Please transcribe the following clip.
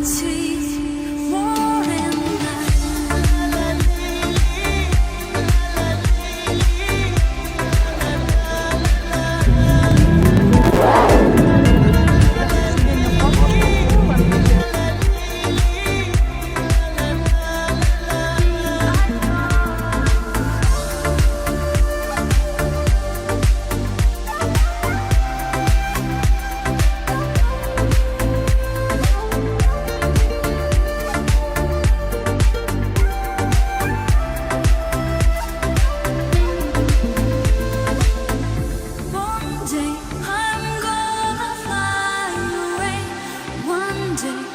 sweet morning light. One day I'm gonna fly away. One day